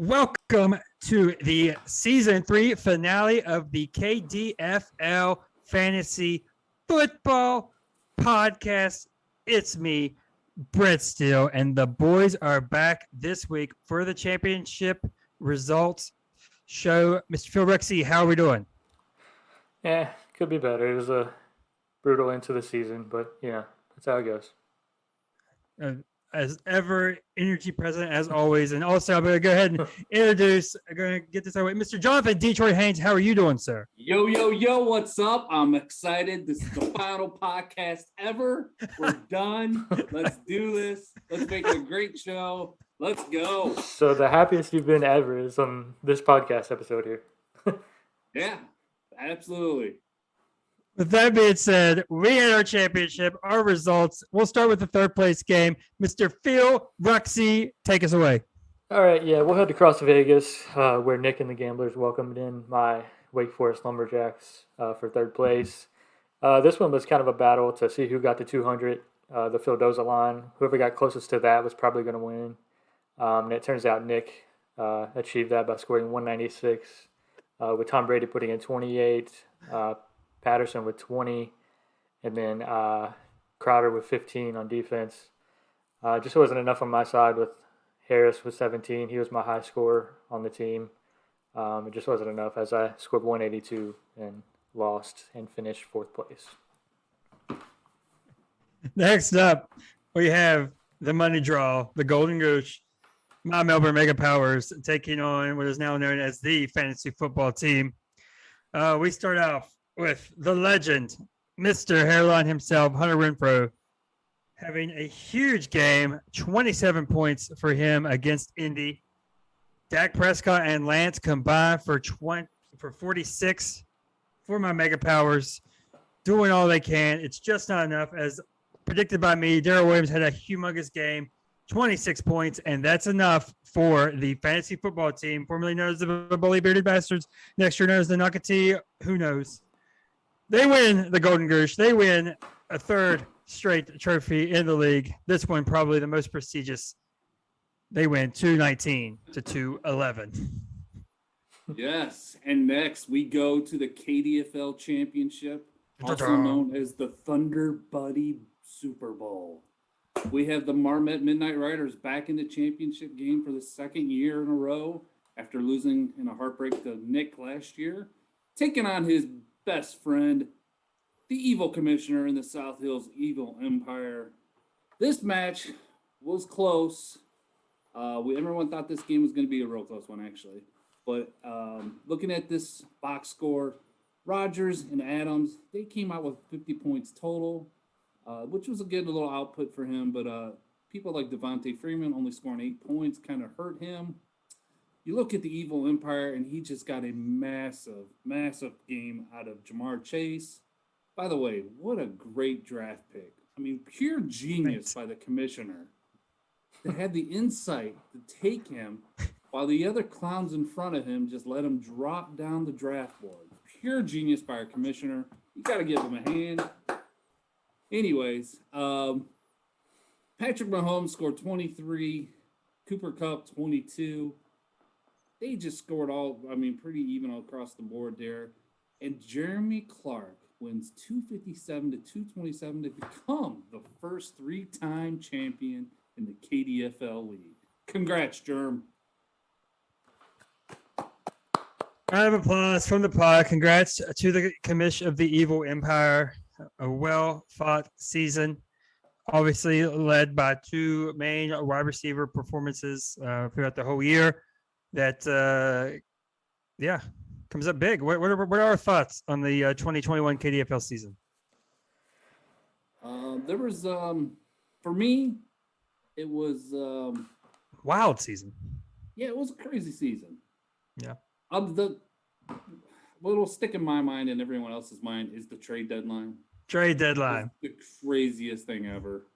Welcome to the season 3 finale of the KDFL Fantasy Football Podcast. It's me, Brett Steele, and the boys are back this week for the championship results show. Mr. Phil Rexy, how are we doing? Yeah, could be better. It was a brutal end to the season, but yeah, that's how it goes. As ever, energy present as always. And also, I'm going to go ahead and introduce, I'm going to get this out of the way. Mr. Jonathan Detroit Haynes, how are you doing, sir? Yo, what's up? I'm excited. This is the final podcast ever. We're done. Let's do this. Let's make it a great show. Let's go. So the happiest you've been ever is on this podcast episode here. Yeah, absolutely. With that being said, we had our championship, our results. We'll start with the third place game. Mr. Phil Ruxy, take us away. All right, yeah, we'll head to Cross Vegas, where Nick and the Gamblers welcomed in my Wake Forest Lumberjacks for third place. This one was kind of a battle to see who got to 200. The Phildoza line, whoever got closest to that was probably going to win. And it turns out Nick achieved that by scoring 196, with Tom Brady putting in 28. Patterson with 20, and then Crowder with 15 on defense. Just wasn't enough on my side with Harris with 17. He was my high scorer on the team. It just wasn't enough as I scored 182 and lost and finished fourth place. Next up, we have the money draw, the Golden Goose, my Melbourne Mega Powers, taking on what is now known as the fantasy football team. We start off with the legend, Mr. Hairline himself, Hunter Renfrow, having a huge game, 27 points for him against Indy. Dak Prescott and Lance combined for 46 for my Mega Powers, doing all they can. It's just not enough. As predicted by me, Darrell Williams had a humongous game, 26 points, and that's enough for the fantasy football team, formerly known as the Bully Bearded Bastards, next year known as the Nuckatee. Who knows? They win the Golden Goose. They win a third straight trophy in the league. This one probably the most prestigious. They win 219 to 211. Yes, and next we go to the KDFL Championship, also known as the Thunder Buddy Super Bowl. We have the Marmette Midnight Riders back in the championship game for the second year in a row after losing in a heartbreak to Nick last year, taking on his best friend, the evil commissioner in the South Hills Evil Empire. This match was close. Everyone thought this game was going to be a real close one, actually. But looking at this box score, Rogers and Adams, they came out with 50 points total, which was a good little output for him. But people like Devontae Freeman only scoring 8 points kind of hurt him. You look at the Evil Empire, and he just got a massive, massive game out of Jamar Chase. By the way, what a great draft pick. I mean, pure genius by the commissioner. They had the insight to take him while the other clowns in front of him just let him drop down the draft board. Pure genius by our commissioner. You got to give him a hand. Anyways, Patrick Mahomes scored 23, Cooper Kupp 22. They just scored pretty even all across the board there. And Jeremy Clark wins 257 to 227 to become the first 3-time champion in the KDFL league. Congrats, Jerm. Round of applause from the pod. Congrats to the commission of the Evil Empire. A well-fought season, obviously led by two main wide receiver performances throughout the whole year. That, comes up big. What are our thoughts on the 2021 KDFL season? There was, for me, it was wild season. Yeah, it was a crazy season. Yeah. What will stick in my mind and everyone else's mind is the trade deadline. Trade deadline. The craziest thing ever.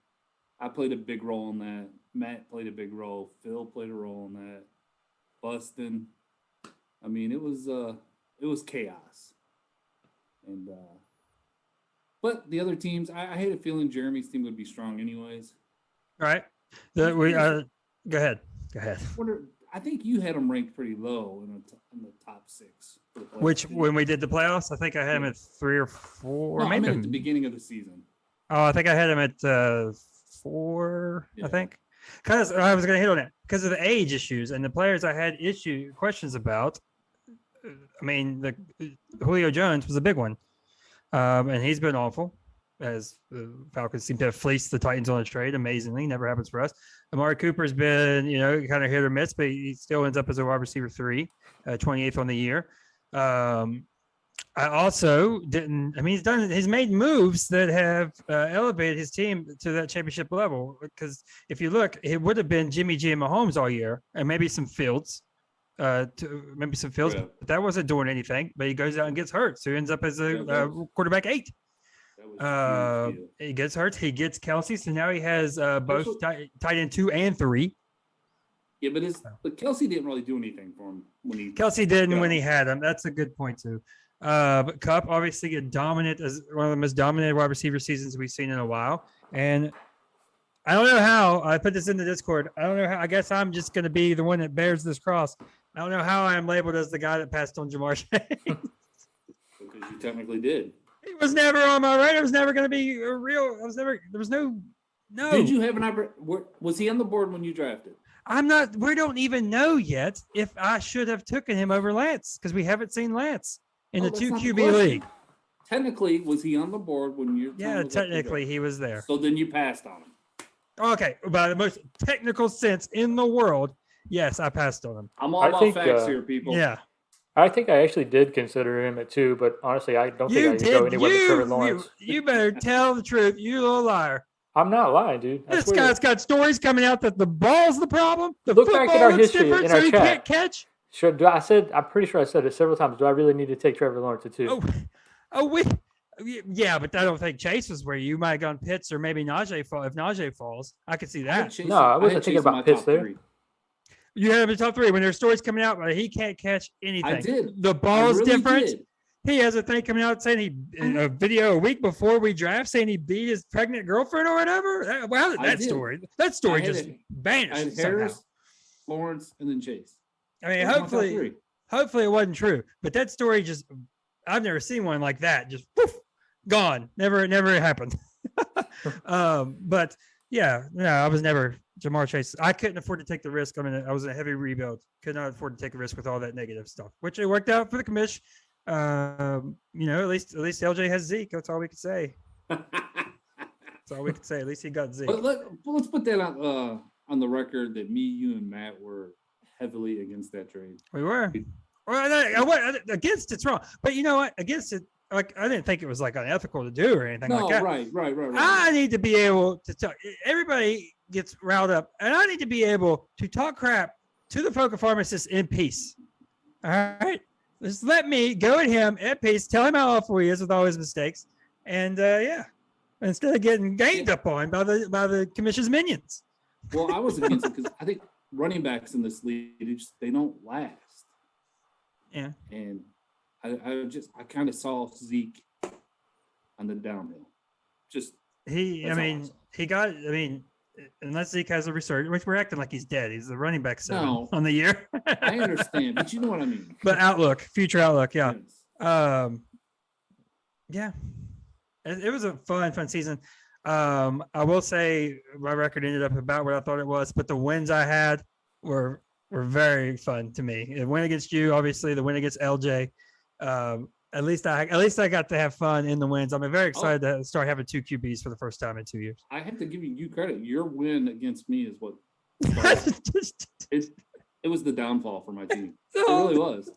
I played a big role in that. Matt played a big role. Phil played a role in that. Bustin. I mean, it was chaos. And but the other teams, I had a feeling Jeremy's team would be strong anyways. All right. Go ahead. I think you had them ranked pretty low in the top 6. For the playoffs. Which when we did the playoffs, I think I had him at 3 or 4. No, I maybe meant at the beginning of the season. Oh, I think I had him at 4. Yeah. I think because I was going to hit on that because of the age issues and the players I had questions about. I mean, Julio Jones was a big one, and he's been awful. As the Falcons seem to have fleeced the Titans on a trade, amazingly, never happens for us. Amari Cooper's been, kind of hit or miss, but he still ends up as a wide receiver 3, 28th on the year. I also didn't. I mean, he's made moves that have elevated his team to that championship level. Because if you look, it would have been Jimmy G and Mahomes all year, and maybe some Fields. But that wasn't doing anything. But he goes out and gets hurt, so he ends up as a quarterback 8. He gets hurt. He gets Kelsey, so now he has both tight end 2 and 3. Yeah, but Kelsey didn't really do anything for him Kelsey didn't when he had him. That's a good point too. But Kupp obviously one of the most dominant wide receiver seasons we've seen in a while. And I don't know how I put this in the Discord. I don't know how. I guess I'm just going to be the one that bears this cross. I don't know how I am labeled as the guy that passed on Jamar Chase. Because you technically did. He was never on my radar. It was never going to be a real. There was no. Did you have was he on the board when you drafted? I'm not. We don't even know yet if I should have taken him over Lance because we haven't seen Lance in the 2 QB league. Technically, was he on the board when you? Yeah, technically he was there. So then you passed on him. Okay, by the most technical sense in the world, yes, I passed on him. I'm all about facts here, people. Yeah. I think I actually did consider him at 2, but honestly, I don't think I can go anywhere with Trevor Lawrence. You better tell the truth, you little liar. I'm not lying, dude. This guy's got stories coming out that the ball's the problem. Look back at our history in our chat. Can't catch. Sure. I'm pretty sure I said it several times. Do I really need to take Trevor Lawrence at 2? Yeah, but I don't think Chase was where you might have gone Pitts or maybe Najee fall. If Najee falls, I could see that. No, I wasn't thinking about Pitts there. You had him in top 3 when there's stories coming out, but he can't catch anything. I did. The ball's different. He has a thing coming out saying a video a week before we draft saying he beat his pregnant girlfriend or whatever. How did that story? That story just vanished. I had Harris, Lawrence, and then Chase. I mean, hopefully it wasn't true, but that story I've never seen one like that. Just poof, gone. Never happened. But yeah, no, I was never Jamar Chase. I couldn't afford to take the risk. I mean, I was in a heavy rebuild. Could not afford to take a risk with all that negative stuff, which it worked out for the commish. At least LJ has Zeke. That's all we could say. That's all we could say. At least he got Zeke. But let's put that on the record that me, you, and Matt were heavily against that trade. We were. Well, against it's wrong, but you know what? Against it, like I didn't think it was like unethical to do or anything like that. Right. I need to be able to talk. Everybody gets riled up, and I need to be able to talk crap to the Poker Pharmacist in peace. All right, just let me go at him at peace, tell him how awful he is with all his mistakes, and instead of getting ganged up on by the commission's minions. Well, I was against it because I think running backs in this league they don't last. Yeah, and I kind of saw Zeke on the downhill. Unless Zeke has a resurgence, which we're acting like he's dead. He's the running back 7 on the year. I understand, but you know what I mean. But future outlook, yeah. Yes. Yeah. It was a fun season. I will say my record ended up about what I thought it was, but the wins I had were very fun to me. The win against you, obviously, the win against LJ. At least I got to have fun in the wins. I'm very excited to start having 2 QBs for the first time in 2 years. I have to give you credit. Your win against me is what it was the downfall for my team. It really was.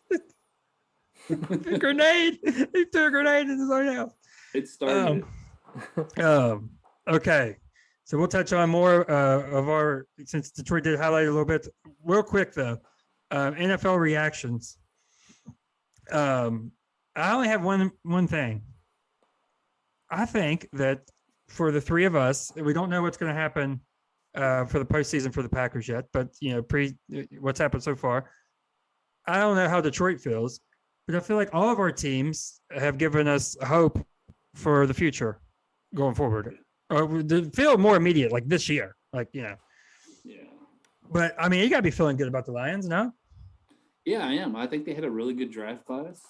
The grenade. He threw a grenade in his own house. It started. Okay. So we'll touch on more of our, since Detroit did highlight a little bit. Real quick, though, NFL reactions. I only have one thing. I think that for the 3 of us, we don't know what's going to happen for the postseason for the Packers yet, but what's happened so far. I don't know how Detroit feels, but I feel like all of our teams have given us hope for the future going forward. Or feel more immediate, like this year, Yeah. But I mean, you gotta be feeling good about the Lions, no? Yeah, I am. I think they had a really good draft class.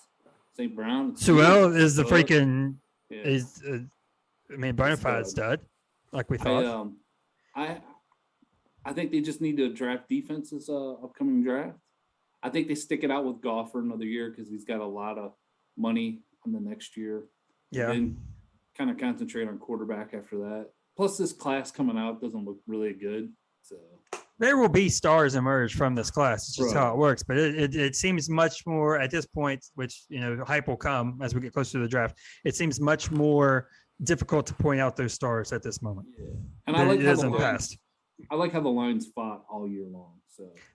St. Brown. Sewell is the stud. freaking Yeah. is I mean bona fide stud, like we thought. I think they just need to draft defenses upcoming draft. I think they stick it out with Goff for another year because he's got a lot of money on the next year. Yeah. Then kind of concentrate on quarterback after that. Plus, this class coming out doesn't look really good. So there will be stars emerge from this class. It's just Right. how it works. But it seems much more at this point, which hype will come as we get closer to the draft. It seems much more difficult to point out those stars at this moment. Yeah. And I like it how is the in the Lions, past. I like how the Lions fought all year long.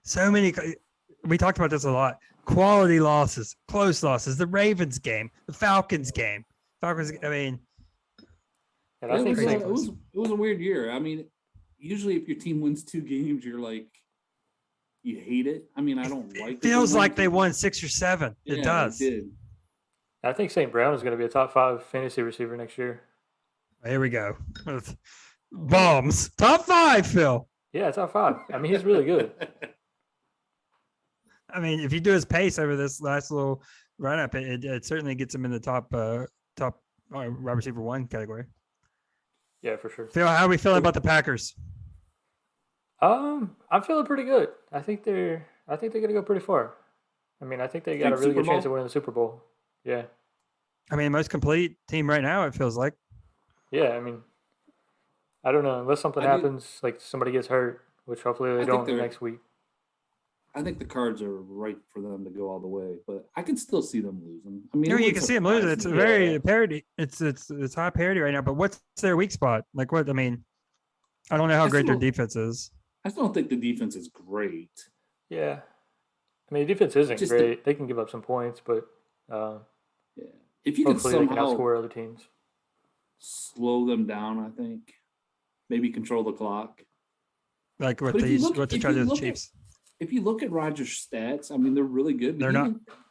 So many. We talked about this a lot. Quality losses, close losses. The Ravens game, the Falcons game. Falcons. I mean, And I think it was a weird year. I mean, usually if your team wins 2 games, you're like, you hate it. I mean, I don't like it. Feels like they won 6 or 7. It does. They did. I think St. Brown is going to be a top 5 fantasy receiver next year. Here we go. With bombs. Top 5, Phil. Yeah, top 5. I mean, he's really good. I mean, if you do his pace over this last little run up, it certainly gets him in the top wide receiver 1 category. Yeah, for sure. Phil, how are we feeling about the Packers? I'm feeling pretty good. I think they're gonna go pretty far. I mean, I think they got a really good chance of winning the Super Bowl. Yeah. I mean, most complete team right now, it feels like. Yeah, I mean, I don't know, unless something happens, like somebody gets hurt, which hopefully they don't next week. I think the cards are right for them to go all the way, but I can still see them losing. I mean, you can see them losing. It's a very parity. It's high parity right now. But what's their weak spot? Like what? I mean, I don't know how great their defense is. I still don't think the defense is great. Yeah, I mean, the defense isn't great. They can give up some points, but yeah, if you can somehow they can outscore other teams, slow them down. I think maybe control the clock. Like what they try to do with the Chiefs. If you look at Rodgers' stats, I mean, they're really good. They're not.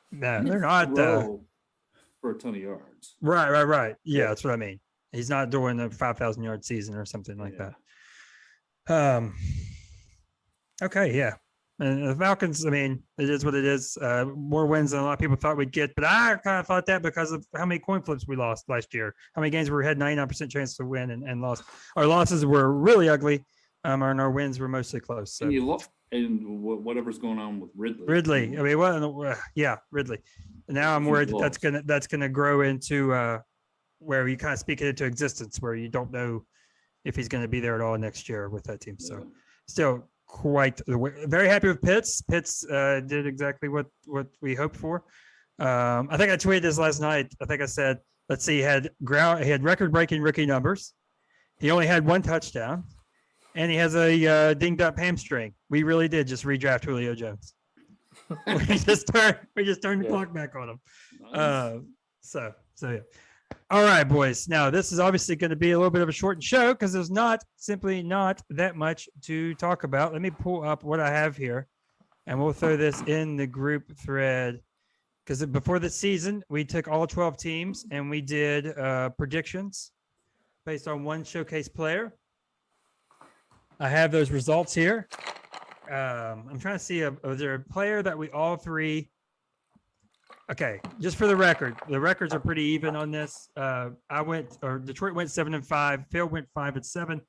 No, they're not. For a ton of yards. Right. Yeah, that's what I mean. He's not doing a 5,000-yard season or something like that. Okay, yeah. And the Falcons, I mean, it is what it is. More wins than a lot of people thought we'd get, but I kind of thought that because of how many coin flips we lost last year, how many games we had 99% chance to win and lost. Our losses were really ugly, and our wins were mostly close. So. And whatever's going on with Ridley. I mean, Ridley. And now I'm worried that's gonna grow into where you kind of speak it into existence, where you don't know if he's going to be there at all next year with that team. So, still quite very happy with Pitts. Pitts did exactly what we hoped for. I think I tweeted this last night. I think I said, let's see, he had record-breaking rookie numbers. He only had 1 touchdown. And he has a dinged up hamstring. We really did just redraft Julio Jones. we just turned the clock back on him. Nice. So yeah. All right, boys. Now this is obviously going to be a little bit of a shortened show because there's simply not that much to talk about. Let me pull up what I have here, and we'll throw this in the group thread. Because before the season, we took all 12 teams and we did predictions based on 1 showcase player. I have those results here. I'm trying to see, is there a player that we all 3? Okay, just for the records are pretty even on this. Detroit went 7-5, Phil went 5-7,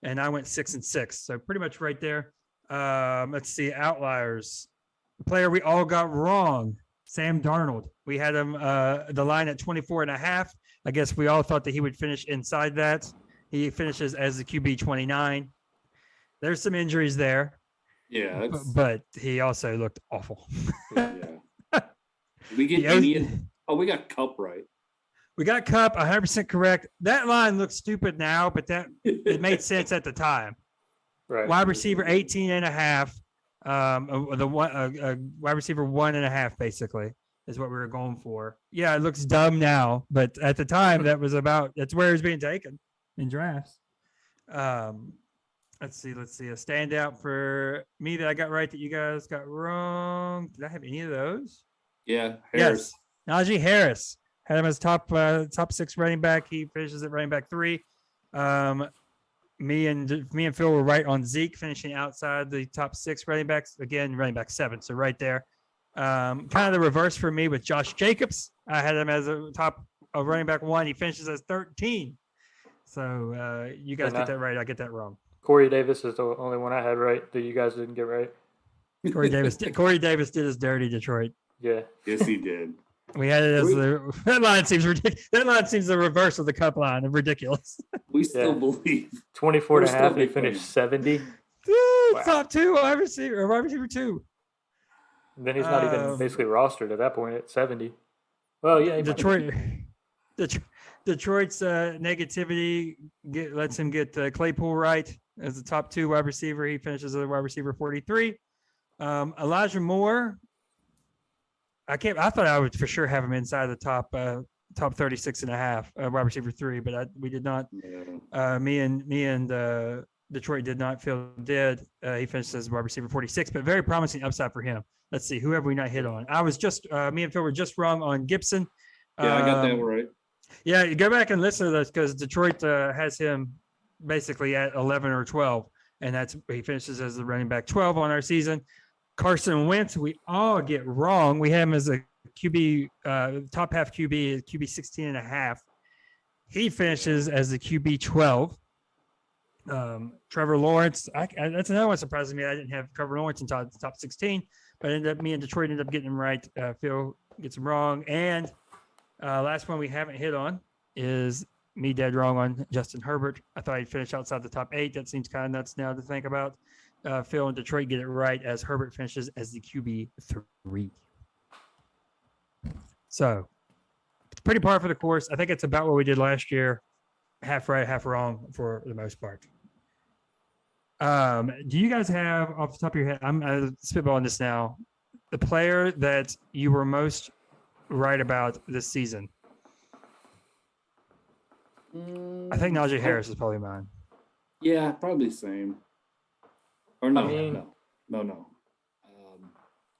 and I went 6-6. So pretty much right there. Let's see, outliers. The player we all got wrong, Sam Darnold. We had him the line at 24.5. I guess we all thought that he would finish inside that. He finishes as the QB 29. There's some injuries there. Yeah. But he also looked awful. Yeah. We we got Cup right. We got Cup 100% correct. That line looks stupid now, but it made sense at the time. Right. Wide receiver 18.5. Wide receiver 1.5 basically is what we were going for. Yeah, it looks dumb now, but at the time that's where he was being taken in drafts. Let's see. A standout for me that I got right that you guys got wrong. Did I have any of those? Yeah, Harris. Yes. Najee Harris. Had him as top 6 running back. He finishes at running back 3. me and Phil were right on Zeke, finishing outside the top 6 running backs. Again, running back 7, so right there. Kind of the reverse for me with Josh Jacobs. I had him as a top running back 1. He finishes as 13. So you guys get that right. I get that wrong. Corey Davis is the only one I had right that you guys didn't get right. Corey Davis did his dirty, Detroit. Yeah. Yes, he did. We had it as that line seems ridiculous. That line seems the reverse of the cup line of ridiculous. We still believe 24 and a half, and he finished 70. Dude, top 2 wide receiver 2. And then he's not even basically rostered at that point at 70. Well, yeah, Detroit's negativity lets him get Claypool right as the top 2 wide receiver. He finishes as a wide receiver 43. Elijah Moore. I thought I would for sure have him inside the top 36 and a half, wide receiver 3, but we did not. Yeah. Me and Detroit did not feel did. He finished as wide receiver 46, but very promising upside for him. Let's see, who have we not hit on? I was just me and Phil were just wrong on Gibson. Yeah, I got that right. Yeah, you go back and listen to this because Detroit has him basically at 11 or 12, and he finishes as the running back 12 on our season. Carson Wentz, we all get wrong. We have him as a QB, top half QB 16 and a half. He finishes as the QB 12. Trevor Lawrence, that's another one surprising me. I didn't have Trevor Lawrence in top 16, but me and Detroit ended up getting him right. Phil gets him wrong. And last one we haven't hit on is me dead wrong on Justin Herbert. I thought he'd finish outside the top 8. That seems kind of nuts now to think about. Phil and Detroit get it right as Herbert finishes as the QB 3. So it's pretty par for the course. I think it's about what we did last year. Half right, half wrong for the most part. Do you guys have off the top of your head? I'm spitballing this now. The player that you were most right about this season. I think Najee Harris is probably mine. Yeah, probably the same. Or no, no.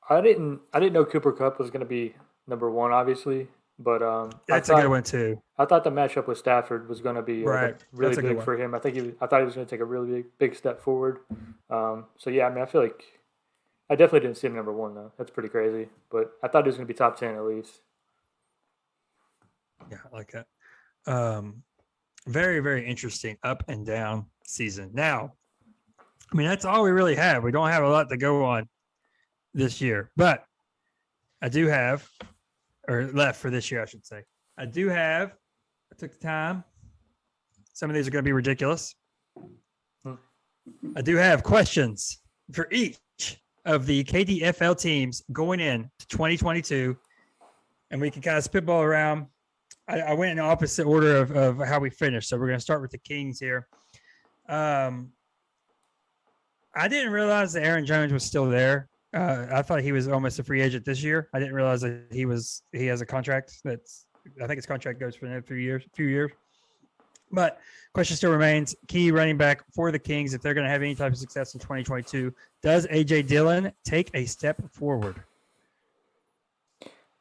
I didn't know Cooper Kupp was going to be number 1, obviously, but that's a good one too. I thought the matchup with Stafford was going to be really big for him. I thought he was going to take a really big step forward. So yeah, I mean, I feel like I definitely didn't see him number 1 though. That's pretty crazy, but I thought he was going to be top 10 at least. Yeah, I like that. Very, very interesting up and down season. Now, I mean, that's all we really have. We don't have a lot to go on this year, but I do have, or left for this year, I should say. I took the time. Some of these are going to be ridiculous. I do have questions for each of the KDFL teams going in to 2022, and we can kind of spitball around. I went in the opposite order of how we finished, so we're going to start with the Kings here. I didn't realize that Aaron Jones was still there. I thought he was almost a free agent this year. I didn't realize that he has a contract I think his contract goes for another few years. But question still remains, key running back for the Kings, if they're going to have any type of success in 2022, does A.J. Dillon take a step forward?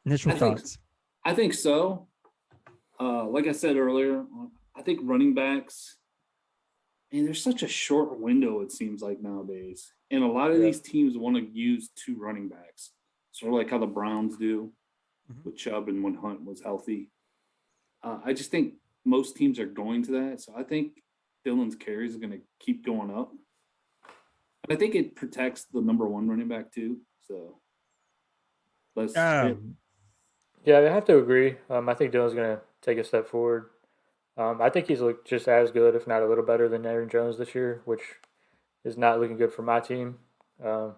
Initial thoughts. I think so. Like I said earlier, I think running backs, and there's such a short window, it seems like nowadays. And a lot of these teams want to use 2 running backs, sort of like how the Browns do with Chubb and when Hunt was healthy. I just think most teams are going to that. So I think Dillon's carries are going to keep going up. And I think it protects the number 1 running back too. So yeah, I have to agree. I think Dillon's going to take a step forward. I think he's looked just as good, if not a little better than Aaron Jones this year, which is not looking good for my team. But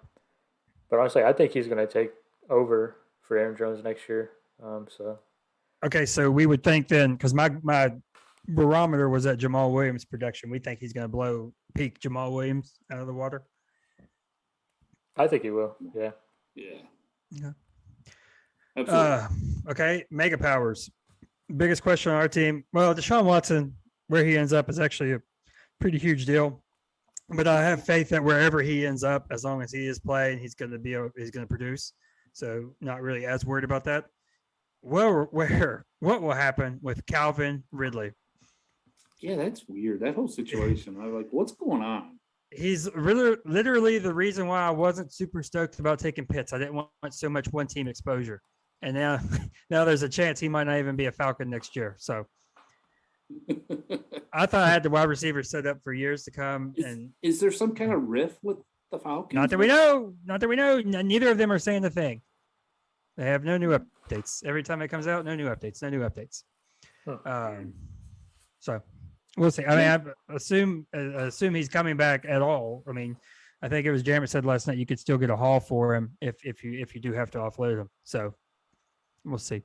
honestly, I think he's going to take over for Aaron Jones next year. Okay, so we would think then, because my barometer was at Jamal Williams' production, we think he's going to blow peak Jamal Williams out of the water. I think he will. Yeah. Yeah. Absolutely. Okay, Mega Powers. Biggest question on our team. Well, Deshaun Watson, where he ends up is actually a pretty huge deal. But I have faith that wherever he ends up, as long as he is playing, he's going to produce. So not really as worried about that. What will happen with Calvin Ridley? Yeah, that's weird. That whole situation. I'm like, what's going on? He's really literally the reason why I wasn't super stoked about taking Pitts. I didn't want so much one team exposure. And now now there's a chance he might not even be a Falcon next year. So I thought I had the wide receiver set up for years to come. And Is there some kind of riff with the Falcons? not that we know. Not that we know. Neither of them are saying the thing. They have no new updates. Every time it comes out, no new updates. No new updates. So we'll see. I mean, I assume he's coming back at all. I mean, I think it was Jeremy said last night you could still get a haul for him if you do have to offload him. So we'll see.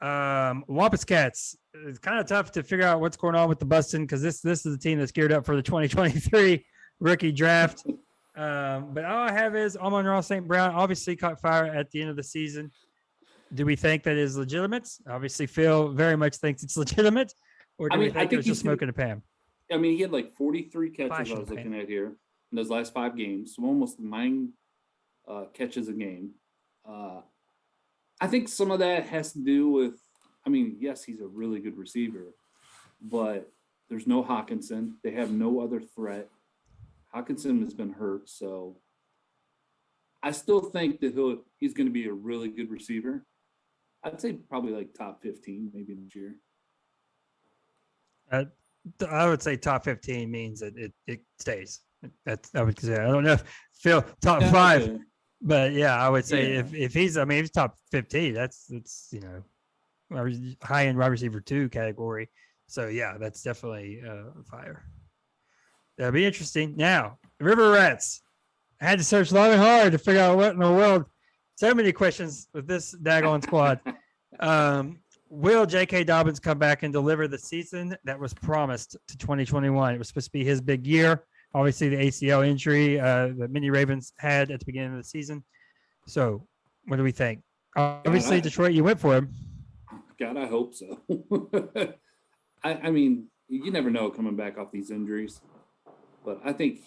Wampus Cats. It's kind of tough to figure out what's going on with the Bustin because this is the team that's geared up for the 2023 rookie draft. But all I have is Amon-Ra St. Brown obviously caught fire at the end of the season. Do we think that is legitimate? Obviously, Phil very much thinks it's legitimate. Or do we think it was just smoking a Pam? I mean, he had like 43 catches I was looking at here in those last 5 games. So almost 9 catches a game. I think some of that has to do with, I mean, yes, he's a really good receiver, but there's no Hawkinson. They have no other threat. Hawkinson has been hurt, so I still think that he's going to be a really good receiver. I'd say probably like top 15 maybe this year. I would say top 15 means that it stays. I would say. I don't know if Phil top 5, okay. But yeah, I would say if he's, I mean, if he's top 15, that's high end wide receiver 2 category. So yeah, that's definitely fire. That'll be interesting. Now, River Rats. I had to search long and hard to figure out what in the world. So many questions with this daggone squad. Will J.K. Dobbins come back and deliver the season that was promised to 2021? It was supposed to be his big year. Obviously, the ACL injury that many Ravens had at the beginning of the season. So, what do we think? Obviously, Detroit, you went for him. God, I hope so. I mean, you never know coming back off these injuries. But I think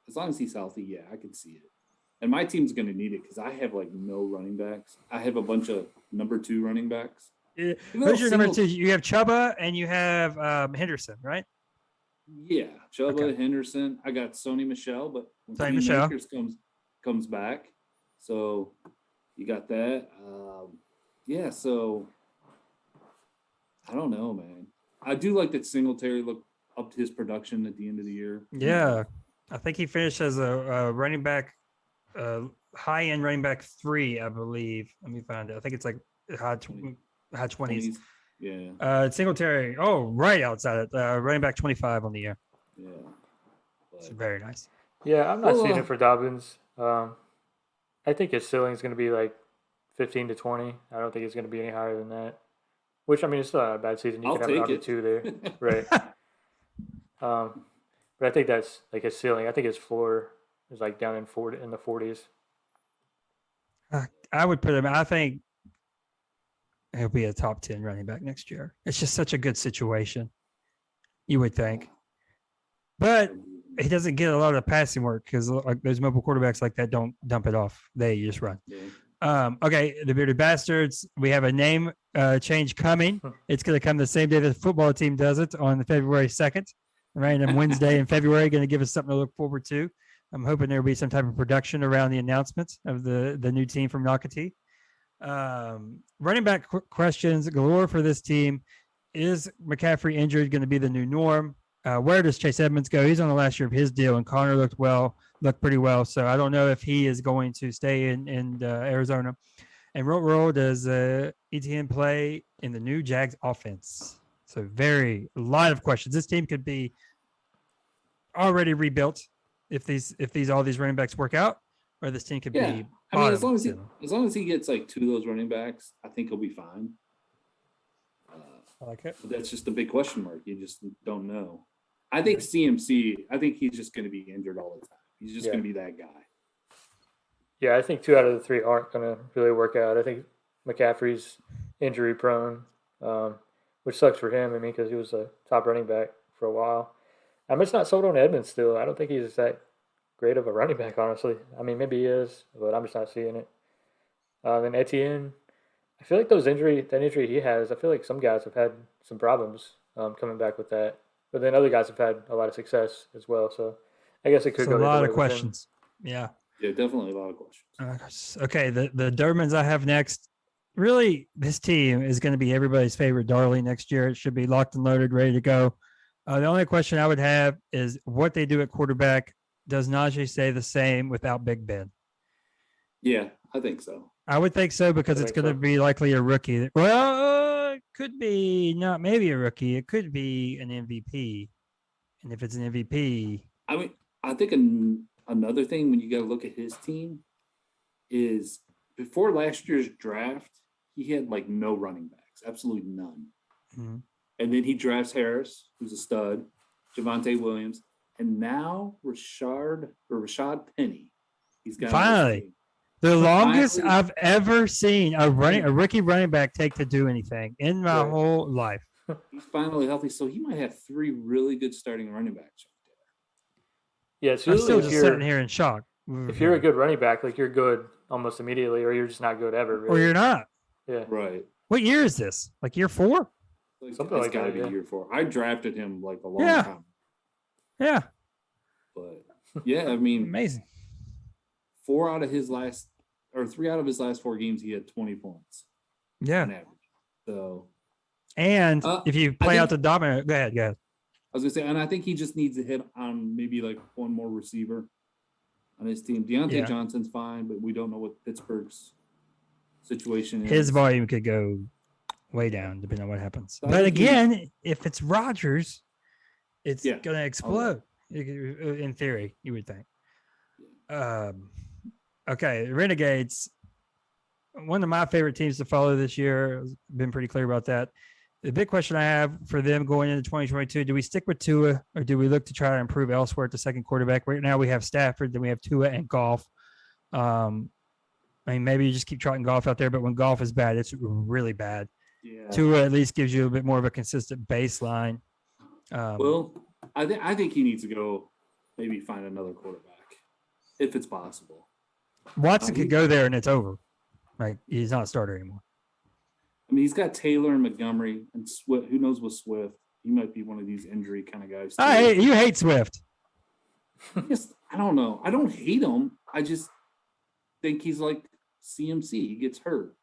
as long as he's healthy, yeah, I can see it. And my team's going to need it because I have like no running backs. I have a bunch of number 2 running backs. Yeah. Who's your number 2? You have Chuba and you have Henderson, right? Yeah, Chuba, Henderson. I got Sony Michel, but when Sony Michel comes back, so you got that. Yeah, so I don't know, man. I do like that Singletary looked up to his production at the end of the year. Yeah, I think he finished as a running back, high-end running back 3, I believe. Let me find it. I think it's like high 20s. Yeah. Singletary. Oh, right outside it. Running back 25 on the year. Yeah. It's very nice. Yeah, I'm not seeing it for Dobbins. I think his ceiling is going to be like 15 to 20. I don't think it's going to be any higher than that. Which, I mean, it's still not a bad season. You can have an RB2 there. Right. But I think that's like his ceiling. I think his floor is like down in the 40s. I would put him. I think he'll be a top 10 running back next year. It's just such a good situation. You would think, but he doesn't get a lot of passing work because like those mobile quarterbacks like that don't dump it off. They just run. Yeah. Okay, the Bearded Bastards. We have a name change coming. It's going to come the same day that the football team does it on February 2nd. Random Wednesday in February, going to give us something to look forward to. I'm hoping there will be some type of production around the announcement of the new team from Nocatee. Running back questions galore for this team. Is McCaffrey injured going to be the new norm? Where does Chase Edmonds go? He's on the last year of his deal, and Connor looked pretty well. So I don't know if he is going to stay in Arizona. And what does ETN play in the new Jags offense? So a lot of questions. This team could be already rebuilt if all these running backs work out, or this team could be. I mean, as long as he gets like 2 of those running backs, I think he'll be fine. I like it. But that's just a big question mark. You just don't know. I think CMC. I think he's just going to be injured all the time. He's just going to be that guy. Yeah, I think 2 out of the 3 aren't going to really work out. I think McCaffrey's injury prone, which sucks for him. I mean, because he was a top running back for a while. I'm just not sold on Edmonds still. I don't think he's that great of a running back, honestly. I mean, maybe he is, but I'm just not seeing it. Then Etienne, I feel like that injury he has, I feel like some guys have had some problems coming back with that. but then other guys have had a lot of success as well. So I guess it could So go a lot either of way with him. questions. Yeah. Yeah, definitely a lot of questions. Okay. The Durbans I have next. Really, this team is going to be everybody's favorite darling next year. It should be locked and loaded, ready to go. The only question I would have is what they do at quarterback. Does Najee stay the same without Big Ben? Yeah, I think so. I would think so because I it's think going so. to be likely a rookie. Well, it could be not maybe a rookie. It could be an MVP. And if it's an MVP, I mean, I think another thing when you got to look at his team is before last year's draft, he had like no running backs, absolutely none. Mhm. And then he drafts Harris, who's a stud, Javonte Williams, and now Rashad Penny. He's got Finally. The longest Finally. I've ever seen a rookie running back take to do anything in my Right. whole life. He's finally healthy, so he might have 3 really good starting running backs. Yeah, it's I'm usually still if just you're sitting here in shock. if you're a good running back, like you're good almost immediately, or you're just not good ever. or Really. you're not. Yeah. Right. What year is this? Like year 4? Something It's like gotta that, be yeah. year 4. I drafted him like a long Yeah. time, Yeah. but yeah, I mean, Amazing. 3 out of his last 4 games, he had 20 points Yeah. on average. So And if you play out the think- dominant, go ahead. I was gonna say, and I think he just needs to hit on maybe like one more receiver on his team. Deontay Yeah. Johnson's fine, but we don't know what Pittsburgh's situation is. His volume could go way down depending on what happens. So I But think he- again, if it's Rodgers, it's Yeah. going to explode. In theory, you would think. Okay, Renegades. One of my favorite teams to follow this year. I've been pretty clear about that. The big question I have for them going into 2022, do we stick with Tua or do we look to try to improve elsewhere at the second quarterback? Right now we have Stafford, then we have Tua and Goff. I mean, maybe you just keep trotting Goff out there, but when Goff is bad, it's really bad. Yeah. Tua at least gives you a bit more of a consistent baseline. Well, I think he needs to go maybe find another quarterback if it's possible. Watson could go there and it's over. Like he's not a starter anymore. I mean, he's got Taylor and Montgomery and Swift. Who knows with Swift? He might be one of these injury kind of guys. too. You hate Swift. I don't know. I don't hate him. I just think he's like CMC. He gets hurt.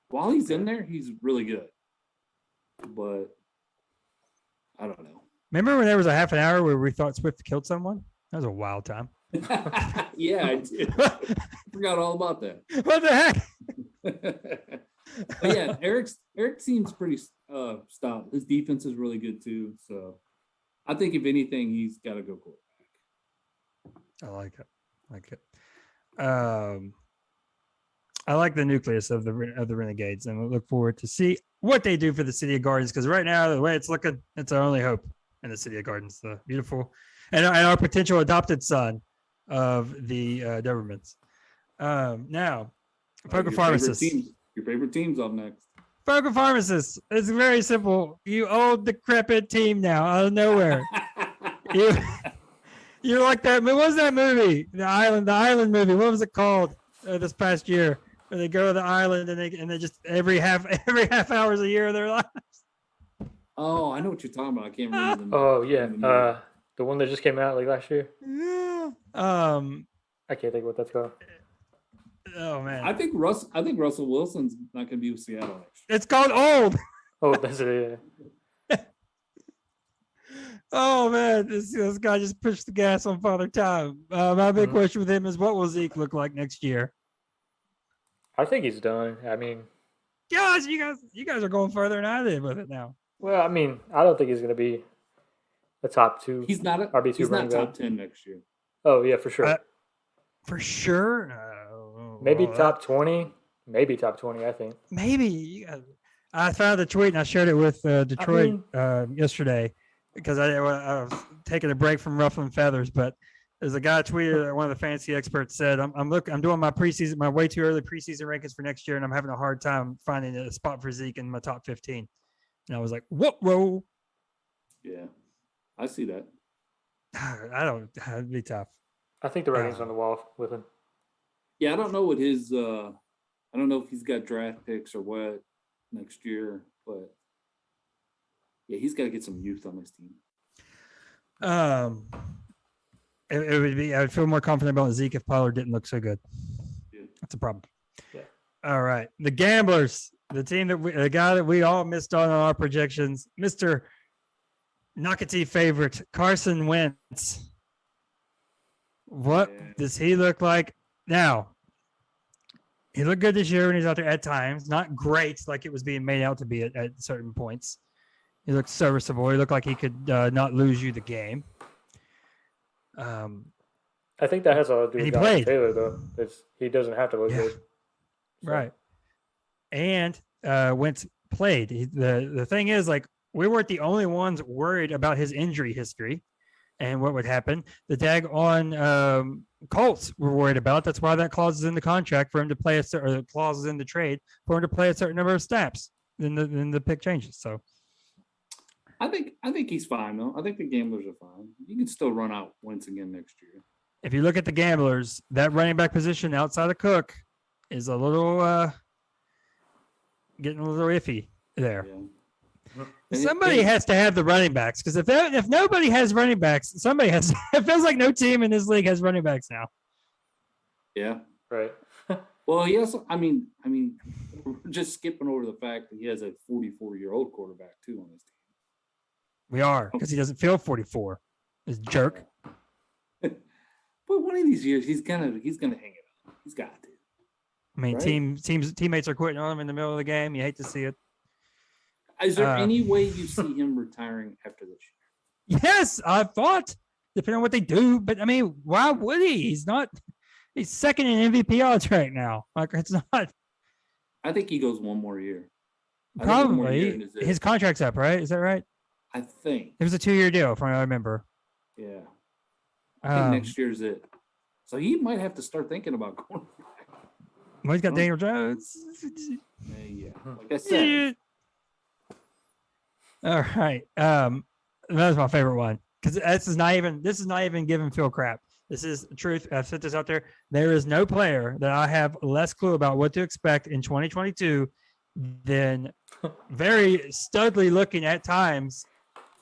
While he's in there, he's really good. But I don't know. Remember when there was a half an hour where we thought Swift killed someone? That was a wild time. Yeah, I did. I forgot all about that. What the heck? But yeah, Eric seems pretty stout. His defense is really good too. So I think if anything, he's got to go quarterback. I like it. I like the nucleus of the Renegades, and we look forward to see what they do for the City of Gardens. Because right now, the way it's looking, it's our only hope in the City of Gardens. The beautiful and our potential adopted son of the Dobermans. Now, Poker Pharmacist. Your favorite team's up next. Poker Pharmacist. It's very simple. You old decrepit team now out of nowhere. You're like that. What was that movie? The Island movie. What was it called this past year? Where they go to the island and they just every half hours a year of their lives. Oh, I know what you're talking about. I can't remember the name. Oh yeah, the one that just came out like last year. Yeah. I can't think of what that's called. Oh man. I think Russell Wilson's not going to be with Seattle next year. It's called Old. Oh, that's it. Yeah. Oh man, this guy just pushed the gas on Father Time. My big Mhm. question with him is, what will Zeke look like next year? I think he's done. I mean, Gosh, you guys are going further than I did with it now. well, I mean, I don't think he's going to be a top 2. He's not RB2 he's not running top back. 10 next year. Oh yeah, for sure. For sure. Maybe Well, top 20. Maybe top 20. I think. Maybe. I found the tweet and I shared it with Detroit yesterday because I was taking a break from ruffling feathers. But there's a guy tweeted, one of the fantasy experts said, I'm doing my way too early preseason rankings for next year, and I'm having a hard time finding a spot for Zeke in my top 15. And I was like, whoa. Yeah, I see that. It'd be tough. I think the writing's on the wall with him. Yeah, I don't know what his I don't know if he's got draft picks or what next year, but yeah, he's got to get some youth on his team. It would be. I would feel more confident about Zeke if Pollard didn't look so good. Yeah. That's a problem. Yeah. All right, the Gamblers, the guy that we all missed on our projections, Mr. Knockety favorite Carson Wentz. What does he look like now? He looked good this year when he's out there at times. Not great like it was being made out to be at certain points. He looked serviceable. He looked like he could not lose you the game. I think that has a lot to do with Jonathan Taylor, though. He doesn't have to look good. So. Right. And Wentz played. The thing is, like, we weren't the only ones worried about his injury history and what would happen. The daggone Colts were worried about. That's why that clause is in the contract for him to play or the clause is in the trade for him to play a certain number of snaps. Then the pick changes. So I think he's fine though. I think the Gamblers are fine. You can still run out Wentz again next year. If you look at the Gamblers, that running back position outside of Cook is a little getting a little iffy there. Yeah. Somebody has to have the running backs because if nobody has running backs, somebody has. It feels like no team in this league has running backs now. Yeah. Right. Well, he also. I mean, we're just skipping over the fact that he has a 44-year-old quarterback too on his team. We are because he doesn't feel 44. This jerk. But one of these years, he's gonna hang it up. He's got to. I mean, right? teammates are quitting on him in the middle of the game. You hate to see it. Is there any way you see him retiring after this year? Yes, I thought, depending on what they do. But I mean, why would he? He's second in MVP odds right now. Like, it's not. I think he goes one more year. Probably. His contract's up, right? Is that right? I think. It was a 2-year deal, if I remember. Yeah. I think next year's it. So he might have to start thinking about going back. Well, he's got Daniel Jones. Yeah. Like I said. All right. That was my favorite one because this is not even giving Phil crap. This is the truth. I've set this out there. There is no player that I have less clue about what to expect in 2022 than very studly looking at times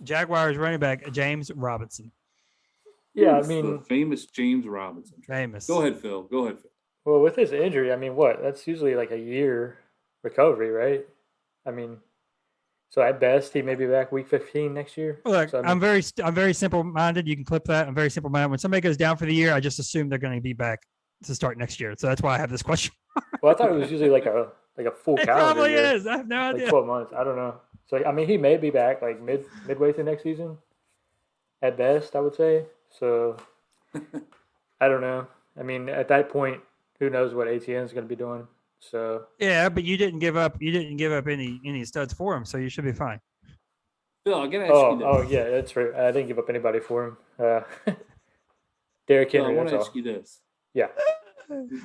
Jaguars running back James Robinson. Yeah, I mean, the famous James Robinson. Famous. Go ahead, Phil. Well, with his injury, I mean, that's usually like a year recovery, right? I mean, so at best, he may be back week 15 next year. Look, so, I mean, I'm very simple-minded. You can clip that. I'm very simple-minded. When somebody goes down for the year, I just assume they're going to be back to start next year. So that's why I have this question. Well, I thought it was usually like a full it calendar probably year. is. I have no idea. Like 12 months. I don't know. So I mean, he may be back like midway through next season, at best, I would say. So I don't know. I mean, at that point, who knows what ATN is going to be doing? So yeah, but you didn't give up. You didn't give up any studs for him, so you should be fine. Phil, I gotta ask you this. Oh yeah, that's right. I didn't give up anybody for him. Derrick Henry. I want to ask you this. Yeah,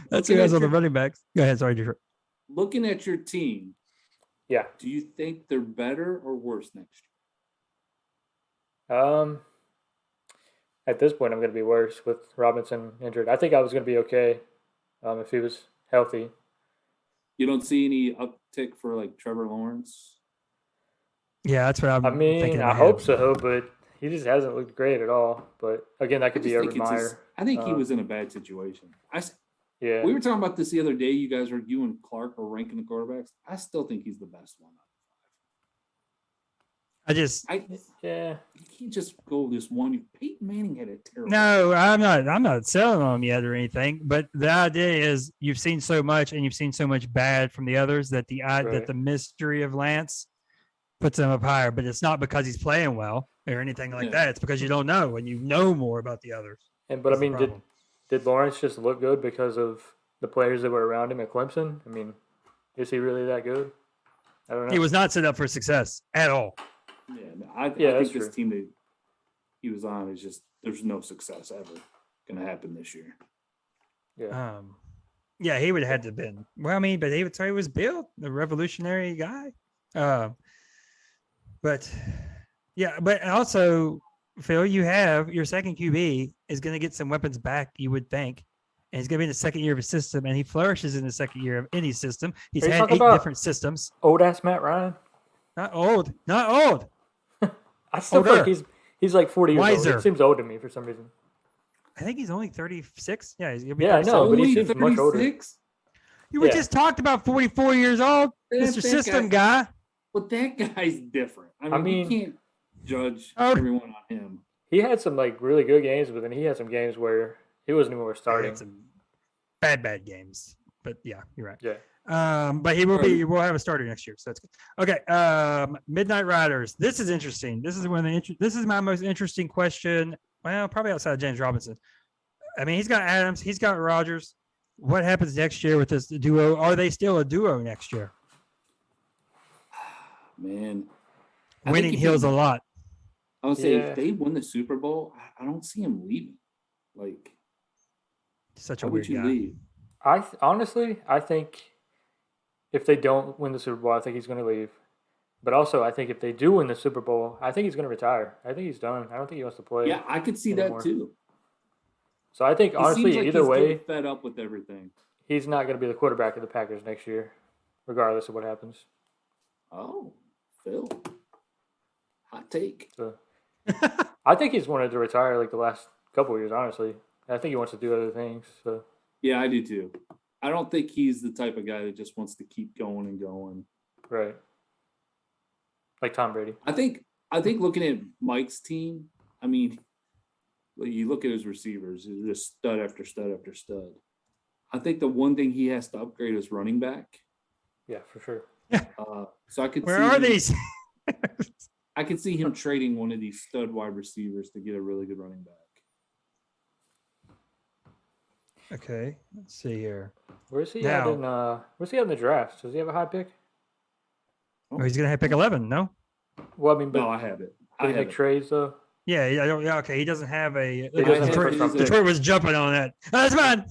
that's who has all the running backs. Go ahead, sorry, Detroit. Looking at your team, yeah. Do you think they're better or worse next year? At this point, I'm going to be worse with Robinson injured. I think I was going to be okay if he was healthy. You don't see any uptick for like Trevor Lawrence? Yeah, that's what I'm thinking. I hope so, but he just hasn't looked great at all. But again, that could be Urban Meyer. I think he was in a bad situation. Yeah. We were talking about this the other day. You and Clark were ranking the quarterbacks. I still think he's the best one out of 5. You can't just go this one. Peyton Manning had a terrible. No, I'm not selling on him yet or anything. But the idea is you've seen so much and you've seen so much bad from the others that that the mystery of Lance puts him up higher. But it's not because he's playing well or anything like that. It's because you don't know and you know more about the others. But I mean, did Lawrence just look good because of the players that were around him at Clemson? I mean, is he really that good? I don't know. He was not set up for success at all. Yeah, I think this team that he was on is just there's no success ever going to happen this year. Yeah. He would have had to have been. Well, I mean, but he would say he was built a revolutionary guy. But also, Phil, you have your second QB is going to get some weapons back, you would think. And he's going to be in the second year of his system, and he flourishes in the second year of any system. He's had 8 different systems. Old ass Matt Ryan. Not old. Not old. I still feel like He's like 40 years old. Wiser. It seems old to me for some reason. I think he's only 36. Yeah, he'll be Yeah, I know, 37. but he Only seems much older. 36? You were Yeah. just talked about 44 years old, That Mr. System guy. But that guy's different. I mean, mean- you can't judge Oh. everyone on him. He had some like really good games, but then he had some games where he wasn't even worth He starting. had some bad games, but yeah, you're right. Yeah. But he will be. We'll have a starter next year, so that's good. Okay. Midnight Riders. This is interesting. This is one of the. This is my most interesting question. Well, probably outside of James Robinson. I mean, he's got Adams. He's got Rogers. What happens next year with this duo? Are they still a duo next year? Man. I Winning think if heals he- a lot. I would say Yeah. if they win the Super Bowl, I don't see him leaving. Like, Such a how weird would you guy. leave? Honestly, I think if they don't win the Super Bowl, I think he's going to leave. But also, I think if they do win the Super Bowl, I think he's going to retire. I think he's done. I don't think he wants to play. Yeah, I could see anymore. that too. So I think He honestly, seems like either he's way, getting fed up with everything. he's not going to be the quarterback of the Packers next year, regardless of what happens. Oh, Phil. Hot take. So I think he's wanted to retire like the last couple of years. Honestly, I think he wants to do other things. So Yeah, I do too. I don't think he's the type of guy that just wants to keep going and going. right, like Tom Brady. I think looking at Mike's team, I mean, like, you look at his receivers, it's just stud after stud after stud. I think the one thing he has to upgrade is running back. Yeah, for sure. So I could Where see are him- these? I could see him trading one of these stud wide receivers to get a really good running back. Okay, let's see here. Where's he Now- at in? Where's he at in the draft? Does he have a high pick? Oh, he's gonna have pick 11. No. Well, I mean, but No, I have it. did I he have make it. trades though? Yeah, I don't. Yeah, okay. He doesn't have a. He doesn't have Detroit, first round pick. Detroit was jumping on that. Oh, that's fine.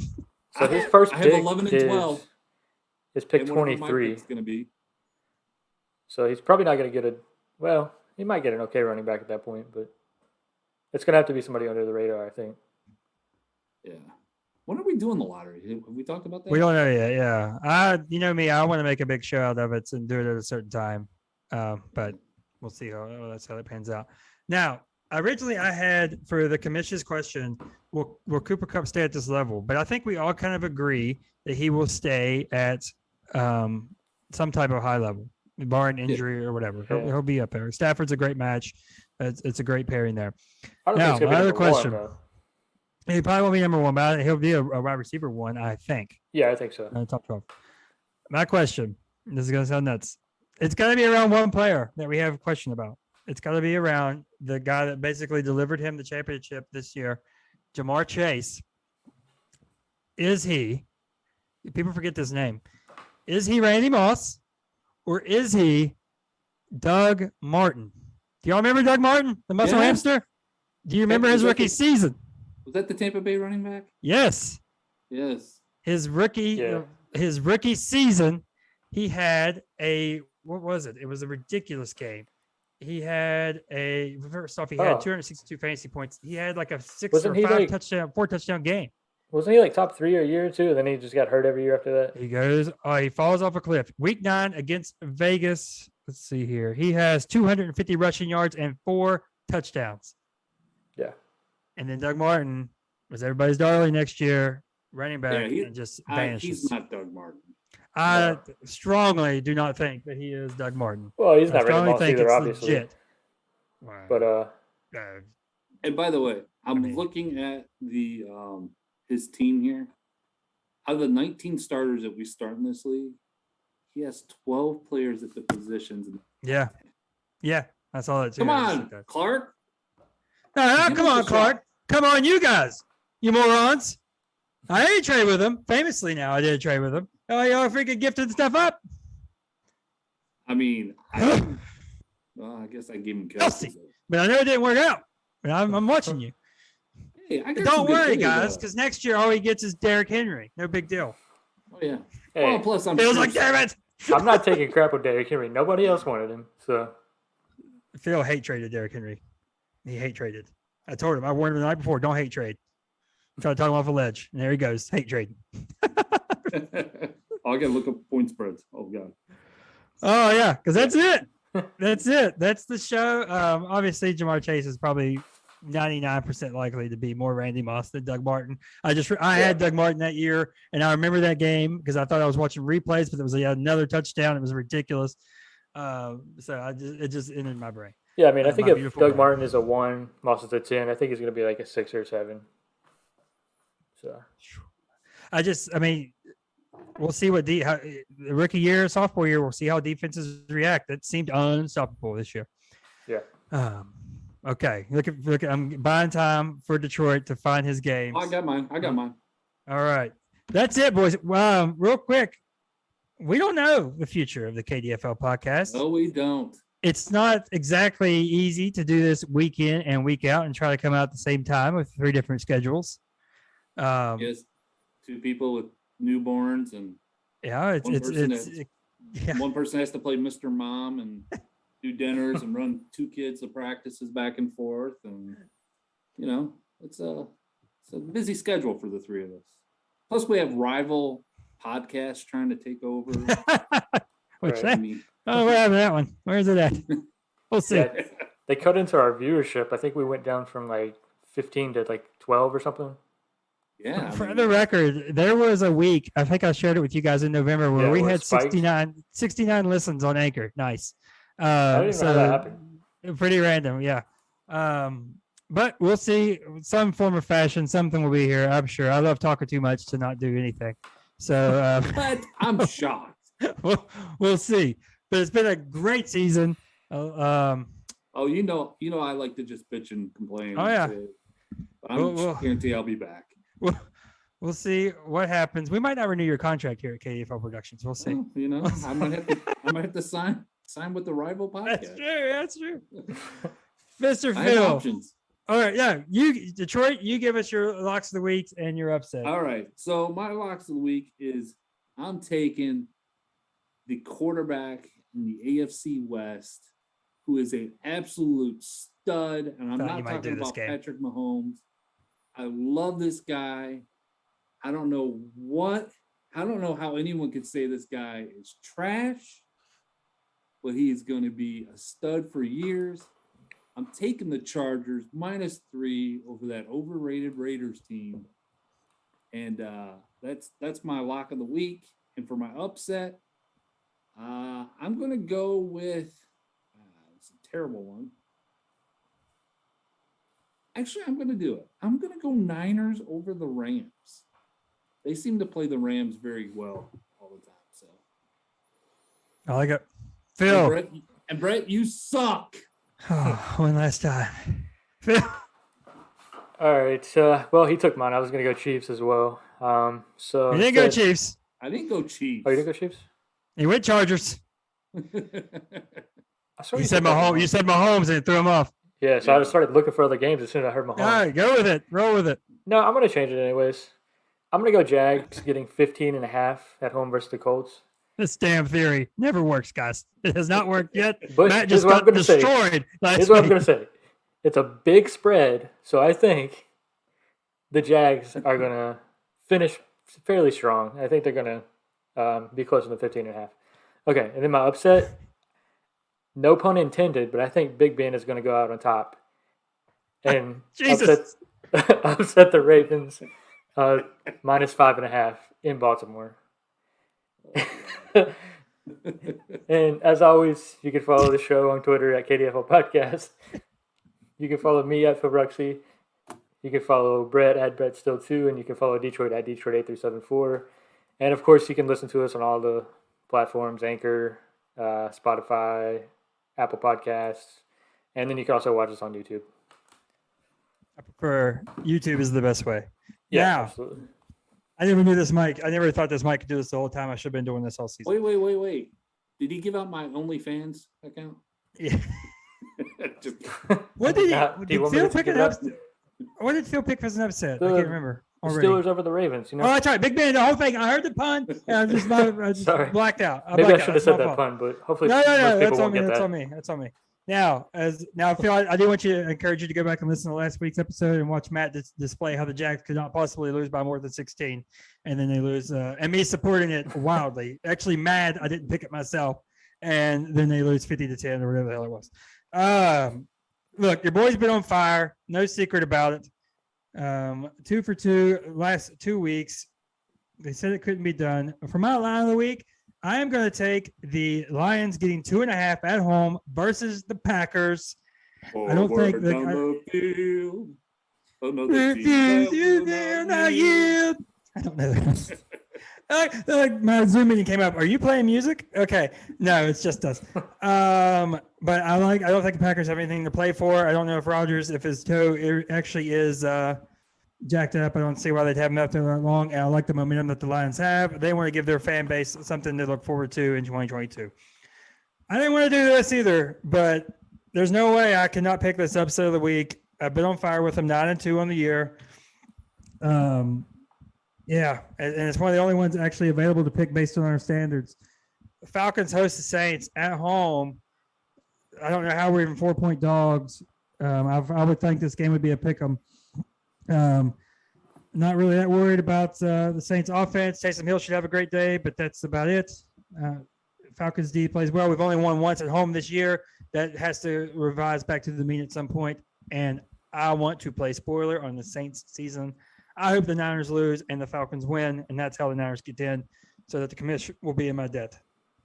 So his first I have pick 11 and 12. is pick And whatever my 23. pick's gonna be. So he's probably not going to get a. Well, he might get an okay running back at that point, but it's going to have to be somebody under the radar, I think. Yeah. When are we doing the lottery? Have we talked about that? We don't know yet. Yeah, you know me. I want to make a big show out of it and do it at a certain time. But we'll see how that pans out. Now, originally I had for the commission's question, will Cooper Kupp stay at this level? But I think we all kind of agree that he will stay at some type of high level, barring injury or whatever. Yeah. He'll be up there. Stafford's a great match. It's a great pairing there. I don't Now, think it's going to my be other number one, question. though. He probably won't be number one, but he'll be a wide receiver one, I think. Yeah, I think so. Top 12. My question, this is going to sound nuts. It's got to be around one player that we have a question about. It's got to be around the guy that basically delivered him the championship this year, Jamar Chase. Is he, people forget this name, is he Randy Moss or is he Doug Martin? Do y'all remember Doug Martin, the muscle Yeah. hamster? Do you remember his was that rookie the- season? Was that the Tampa Bay running back? Yes. Yes. His rookie season, he had what was it? It was a ridiculous game. He had first off, he had 262 fantasy points. He had like a Wasn't he like- four touchdown game. Wasn't he like top 3 a year, too? And then he just got hurt every year after that? He goes, he falls off a cliff. Week 9 against Vegas. Let's see here. He has 250 rushing yards and 4 touchdowns. Yeah. And then Doug Martin was everybody's darling next year, running back, Yeah, and just vanishes. He's not Doug Martin. I No. strongly do not think that he is Doug Martin. Well, he's I not Randy strongly Moss think either, it's obviously. legit. Wow. But And by the way, I'm mean- looking at the his team here. Out of the 19 starters that we start in this league, he has 12 players at the positions. yeah, I saw that too. Come I just on, looked at it. Clark. No, Give come us on, a shot. Clark. Come on, you guys, you morons. I didn't trade with him. Famously, now I did trade with him. Oh, y'all freaking gifted stuff up. I mean, I guess I gave him Kelsey. Kelsey. But I know it didn't work out. But I'm watching you. Hey, I got some Don't good worry, players, guys, though. because next year all he gets is Derrick Henry. No big deal. Oh yeah. hey, Well, plus I'm Feels sure like, damn it. I'm not taking crap with Derrick Henry. Nobody else wanted him. So, Phil hate traded Derrick Henry. He hate traded. I told him. I warned him the night before. Don't hate trade. Try to talk him off a ledge, and there he goes. Hate trade. Oh, I gotta look up point spreads. Oh god. Oh yeah, because that's it. That's it. That's the show. Obviously, Jamar Chase is probably 99% likely to be more Randy Moss than Doug Martin. I had Doug Martin that year, and I remember that game because I thought I was watching replays, but there was another touchdown. It was ridiculous. It just entered my brain. Yeah, I mean, I think if Doug Martin is a 1, Moss is a 10, I think he's going to be like a 6 or 7. So, we'll see what the rookie year, sophomore year, we'll see how defenses react. It seemed unstoppable this year. Yeah. Okay. Look, I'm buying time for Detroit to find his games. I got mine. All right. That's it, boys. Real quick. We don't know the future of the KDFL podcast. No, we don't. It's not exactly easy to do this week in and week out and try to come out at the same time with 3 different schedules. Yes, 2 people with newborns and one person has to play Mr. Mom and do dinners and run 2 kids to practices back and forth, and it's a busy schedule for the 3 of us. Plus, we have rival podcasts trying to take over. What's that? Where have that one? Where is it at? We'll see. Yeah, they cut into our viewership. I think we went down from like 15 to like 12 or something. Yeah. For the record, there was a week, I think I shared it with you guys in November, where we had 69 listens on Anchor. Nice. I didn't even know that happened. Pretty random, yeah. But we'll see. Some form of fashion, something will be here, I'm sure. I love talking too much to not do anything. So but I'm shocked. We'll see. But it's been a great season. I like to just bitch and complain. Oh, yeah. But I guarantee I'll be back. We'll see what happens. We might not renew your contract here at KDFL Productions. We'll see. Well, I might have to sign with the rival podcast. That's true. Mr. Phil. Options. All right, yeah. Detroit, you give us your locks of the week and your upset. All right. So my locks of the week is I'm taking the quarterback in the AFC West, who is an absolute stud, and I'm not talking about Patrick Mahomes. I love this guy. I don't know how anyone could say this guy is trash, but he is going to be a stud for years. I'm taking the Chargers -3 over that overrated Raiders team. And that's my lock of the week. And for my upset, I'm going to go with it's a terrible one. Actually, I'm going to do it. I'm going to go Niners over the Rams. They seem to play the Rams very well all the time. So I like it. Phil. And Brett, you suck. Oh, one last time. Phil. All right. Well, he took mine. I was going to go Chiefs as well. So you didn't go Chiefs. I didn't go Chiefs. Oh, you didn't go Chiefs? You went Chargers. You said Mahomes. You said Mahomes and threw him off. Yeah, so I started looking for other games as soon as I heard Mahomes. All right, go with it. Roll with it. No, I'm going to change it anyways. I'm going to go Jags getting 15.5 at home versus the Colts. This damn theory never works, guys. It has not worked yet. But Matt just got destroyed. Here's what I'm going to say. It's a big spread, so I think the Jags are going to finish fairly strong. I think they're going to be closer to 15.5. Okay, and then my upset, no pun intended, but I think Big Ben is going to go out on top and upset the Ravens -5.5 in Baltimore. And as always, you can follow the show on Twitter at KDFL Podcast. You can follow me at Phil Bruxy. You can follow Brett at BrettStill2, and you can follow Detroit at Detroit8374. And of course, you can listen to us on all the platforms: Anchor, Spotify, Apple Podcasts, and then you can also watch us on YouTube. I prefer YouTube is the best way. Yeah, absolutely. I never knew this mic. I never thought this mic could do this the whole time. I should have been doing this all season. Wait. Did he give out my OnlyFans account? Yeah. What did Phil pick it up? What did Phil pick for an upset? I can't remember. The Steelers over the Ravens. You know? Oh, that's right. Big Ben, the whole thing. I heard the pun, and I just blacked out. Maybe I should have said that pun, but hopefully most people won't get that. That's on me. Now, Phil, I do want you to encourage you to go back and listen to last week's episode and watch Matt display how the Jags could not possibly lose by more than 16, and then they lose, and me supporting it wildly. Actually, mad I didn't pick it myself, and then they lose 50-10 or whatever the hell it was. Look, your boy's been on fire. No secret about it. 2 for 2 last 2 weeks. They said it couldn't be done. For my line of the week, I am going to take the Lions getting 2.5 at home versus the Packers. I don't think down the field. Another team I don't know that. Like my Zoom meeting came up. Are you playing music? Okay. No, it's just us. But I don't think the Packers have anything to play for. I don't know if Rodgers, if his toe actually is jacked up. I don't see why they'd have him up there that long. And I like the momentum that the Lions have. They want to give their fan base something to look forward to in 2022. I didn't want to do this either, but there's no way I cannot pick this upset of the week. I've been on fire with them, 9-2 on the year. Yeah, and it's one of the only ones actually available to pick based on our standards. Falcons host the Saints at home. I don't know how we're even 4-point dogs. I would think this game would be a pick 'em. Not really that worried about the Saints offense. Taysom Hill should have a great day, but that's about it. Falcons D plays well. We've only won once at home this year. That has to revise back to the mean at some point. And I want to play spoiler on the Saints season. I hope the Niners lose and the Falcons win, and that's how the Niners get in, so that the commission will be in my debt.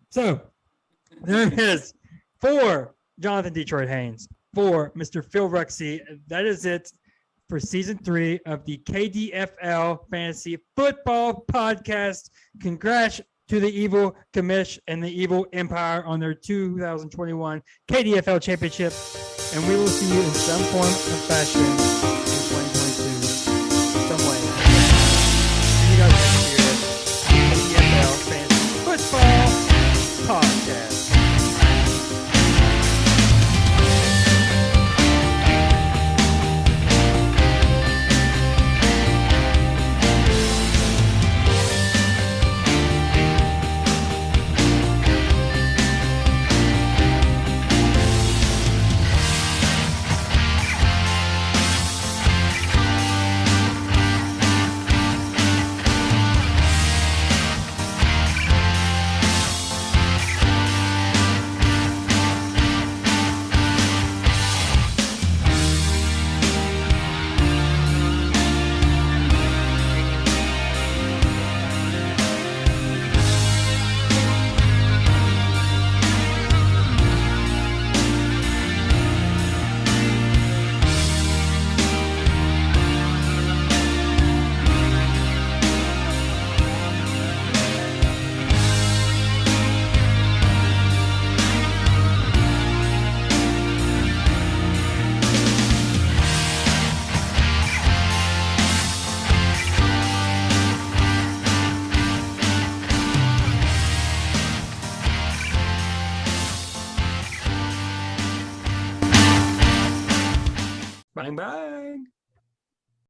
So there it is. For Jonathan Detroit Haynes, for Mr. Phil Ruxey, that is it for season 3 of the KDFL Fantasy Football Podcast. Congrats to the Evil Commish and the Evil Empire on their 2021 KDFL Championship, and we will see you in some form of fashion in 2022. Some way. See you guys next year. KDFL Fantasy Football Podcast. Bang, bang.